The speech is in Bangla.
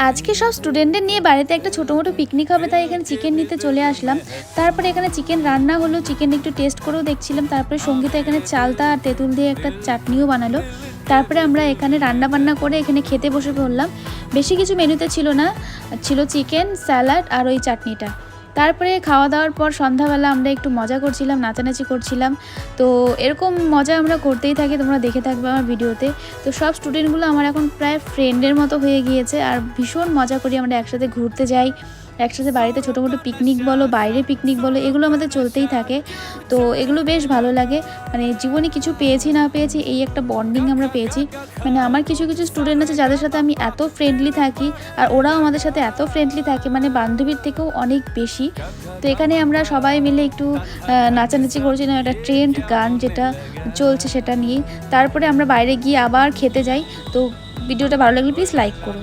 আজকে সব স্টুডেন্টদের নিয়ে বাড়িতে একটা ছোটো মোটো পিকনিক হবে, তাই এখানে চিকেন নিতে চলে আসলাম। তারপরে এখানে চিকেন রান্না হলো, চিকেন একটু টেস্ট করেও দেখছিলাম। তারপরে সঙ্গীতা এখানে চালতা আর তেঁতুল দিয়ে একটা চাটনিও বানালো। তারপরে আমরা এখানে রান্না বান্না করে এখানে খেতে বসে পড়লাম। বেশি কিছু মেনুতে ছিল না, ছিল চিকেন, স্যালাড আর ওই চাটনিটা। তারপরে খাওয়া দাওয়ার পর সন্ধ্যাবেলা আমরা একটু মজা করছিলাম, নাচানাচি করছিলাম। তো এরকম মজা আমরা করতেই থাকি, তোমরা দেখে থাকবে আমার ভিডিওতে। তো সব স্টুডেন্টগুলো আমার এখন প্রায় ফ্রেন্ডের মতো হয়ে গিয়েছে, আর ভীষণ মজা করি। আমরা একসাথে ঘুরতে যাই, একসাথে বাড়িতে ছোটো মোটো পিকনিক বলো, বাইরে পিকনিক বলো, এগুলো আমাদের চলতেই থাকে। তো এগুলো বেশ ভালো লাগে। মানে জীবনে কিছু পেয়েছি না পেয়েছি, এই একটা বন্ডিং আমরা পেয়েছি। মানে আমার কিছু কিছু স্টুডেন্ট আছে যাদের সাথে আমি এত ফ্রেন্ডলি থাকি, আর ওরাও আমাদের সাথে এত ফ্রেন্ডলি থাকে, মানে বান্ধবীর থেকেও অনেক বেশি। তো এখানে আমরা সবাই মিলে একটু নাচানাচি করছিলাম, একটা ট্রেন্ড গান যেটা চলছে সেটা নিয়ে। তারপরে আমরা বাইরে গিয়ে আবার খেতে যাই। তো ভিডিওটা ভালো লাগলে প্লিজ লাইক করো।